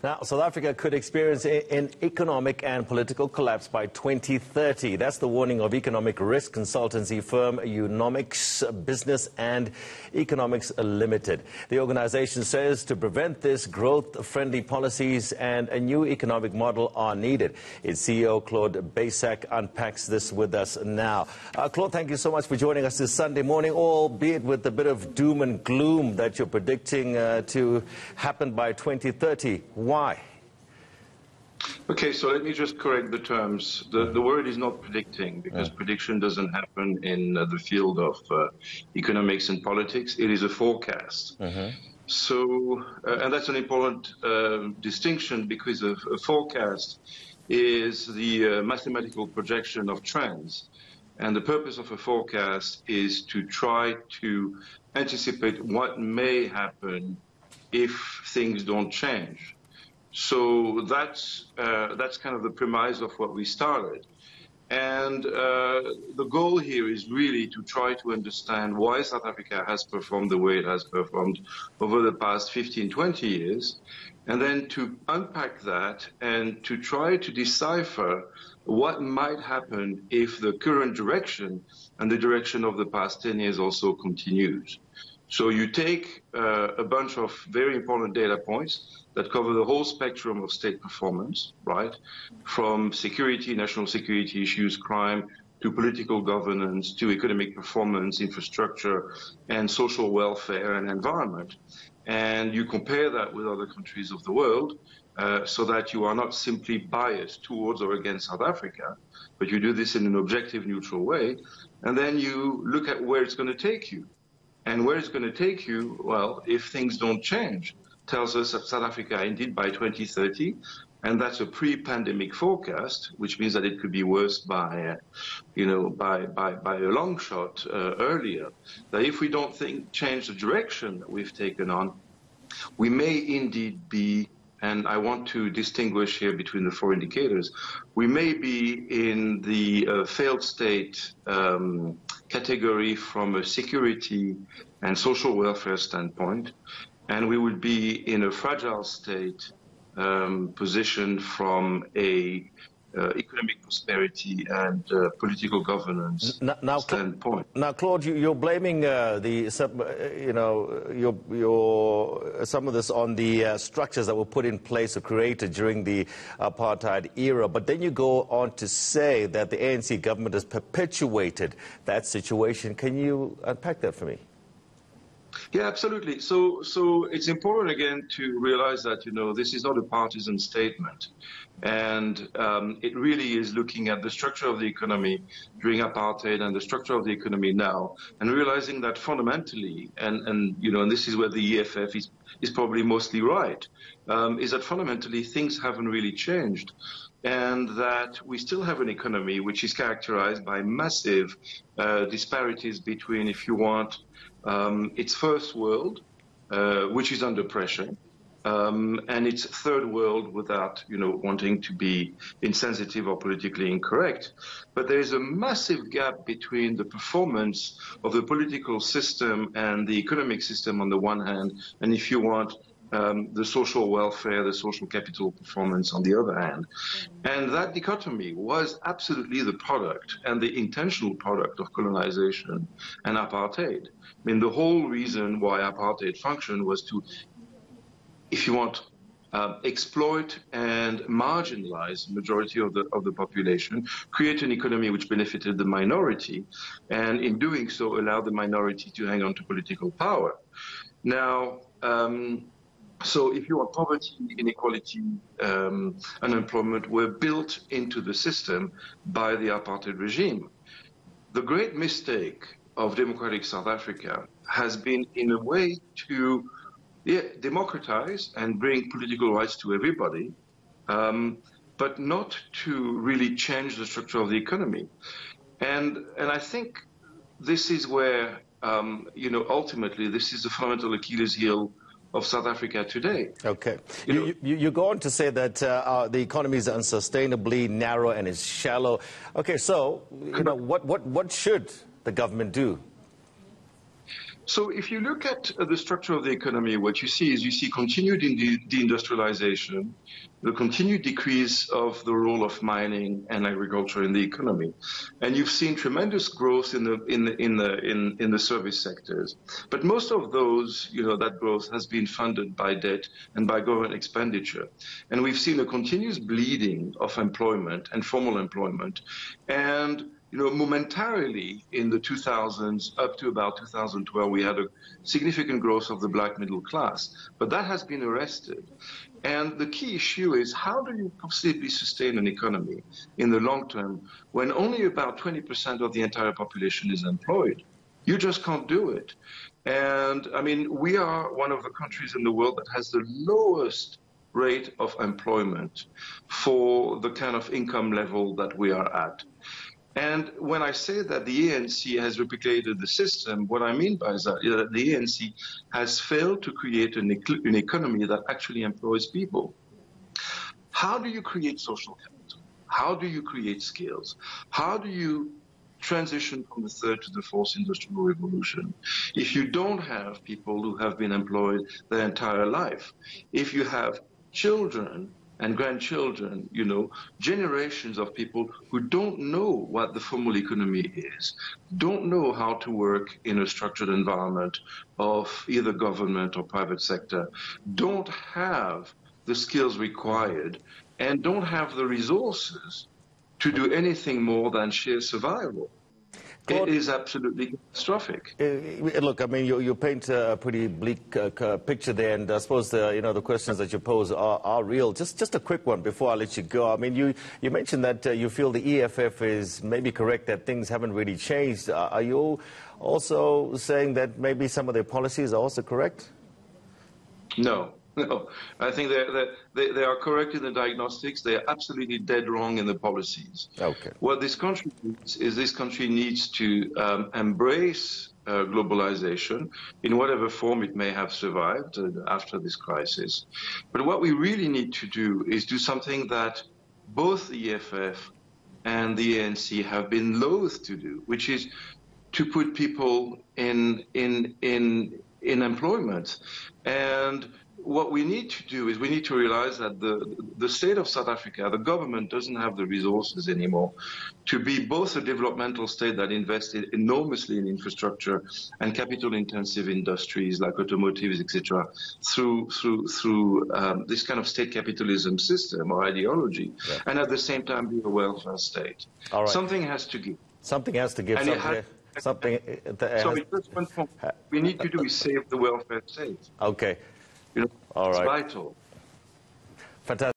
Now, South Africa could experience an economic and political collapse by 2030. That's the warning of economic risk consultancy firm Eunomix Business and Economics Limited. The organization says to prevent this, growth-friendly policies and a new economic model are needed. Its CEO, Claude Baysac, unpacks this with us now. Claude, thank you so much for joining us this Sunday morning, albeit with a bit of doom and gloom that you're predicting to happen by 2030. Why? Okay, so let me just correct the terms. The word is not predicting, because prediction doesn't happen in the field of economics and politics. It is a forecast. So, and that's an important distinction, because a forecast is the mathematical projection of trends. And the purpose of a forecast is to try to anticipate what may happen if things don't change. So that's kind of the premise of what we started. And the goal here is really to try to understand why South Africa has performed the way it has performed over the past 15, 20 years, and then to unpack that and to try to decipher what might happen if the current direction and the direction of the past 10 years also continues. So you take a bunch of very important data points that cover the whole spectrum of state performance, right? From security, national security issues, crime, to political governance, to economic performance, infrastructure, and social welfare and environment. And you compare that with other countries of the world so that you are not simply biased towards or against South Africa, but you do this in an objective, neutral way. And then you look at where it's going to take you. And where it's going to take you, well, if things don't change, tells us that South Africa, indeed, by 2030, and that's a pre-pandemic forecast, which means that it could be worse by, by a long shot earlier. That if we don't change the direction that we've taken on, we may indeed be, and I want to distinguish here between the four indicators, we may be in the failed state category from a security and social welfare standpoint, and we would be in a fragile state position from a economic prosperity and political governance standpoint. Now, Claude, you're blaming some of this on the structures that were put in place or created during the apartheid era, but then you go on to say that the ANC government has perpetuated that situation. Can you unpack that for me? Yeah, absolutely. So it's important, again, to realize that, this is not a partisan statement. And it really is looking at the structure of the economy during apartheid and the structure of the economy now, and realizing that fundamentally, and this is where the EFF is probably mostly right, is that fundamentally things haven't really changed. And that we still have an economy which is characterized by massive disparities between, if you want, its first world, which is under pressure, and its third world, without, wanting to be insensitive or politically incorrect. But there is a massive gap between the performance of the political system and the economic system on the one hand, and if you want, the social welfare, the social capital performance on the other hand. And that dichotomy was absolutely the product and the intentional product of colonization and apartheid. I mean, the whole reason why apartheid functioned was to, if you want, exploit and marginalize the majority of the population, create an economy which benefited the minority, and in doing so, allow the minority to hang on to political power. Now, so if you want, poverty, inequality, unemployment were built into the system by the apartheid regime. The great mistake of democratic South Africa has been, in a way, to democratize and bring political rights to everybody, but not to really change the structure of the economy. And I think this is where, ultimately, this is the fundamental Achilles heel of South Africa today. Okay. You go on to say that the economy is unsustainably narrow and is shallow. Okay, so, what should the government do? So if you look at the structure of the economy, what you see is continued deindustrialization, the continued decrease of the role of mining and agriculture in the economy, and you've seen tremendous growth in the service sectors. But most of those, that growth has been funded by debt and by government expenditure, and we've seen a continuous bleeding of employment and formal employment, and momentarily in the 2000s up to about 2012, we had a significant growth of the black middle class, but that has been arrested. And the key issue is, how do you possibly sustain an economy in the long term when only about 20% of the entire population is employed? You just can't do it. And I mean, we are one of the countries in the world that has the lowest rate of employment for the kind of income level that we are at. And when I say that the ANC has replicated the system, what I mean by that is that the ANC has failed to create an economy that actually employs people. How do you create social capital? How do you create skills? How do you transition from the third to the fourth industrial revolution if you don't have people who have been employed their entire life? If you have children and grandchildren, generations of people who don't know what the formal economy is, don't know how to work in a structured environment of either government or private sector, don't have the skills required, and don't have the resources to do anything more than sheer survival. It is absolutely catastrophic. Look, I mean, you paint a pretty bleak picture there, and I suppose the questions that you pose are real. Just a quick one before I let you go. I mean, you mentioned that you feel the EFF is maybe correct, that things haven't really changed. Are you also saying that maybe some of their policies are also correct? No. I think they are correct in the diagnostics. They are absolutely dead wrong in the policies. Okay. What this country needs is to embrace globalization in whatever form it may have survived after this crisis. But what we really need to do is do something that both the EFF and the ANC have been loath to do, which is to put people in employment. And what we need to do is we need to realize that the state of South Africa, the government doesn't have the resources anymore to be both a developmental state that invested enormously in infrastructure and capital-intensive industries like automotives, etc., through this kind of state capitalism system or ideology, and at the same time be a welfare state. All right. Something has to give. Something has to give. What we need to do is save the welfare state. Okay. All right. It's vital. Fantastic.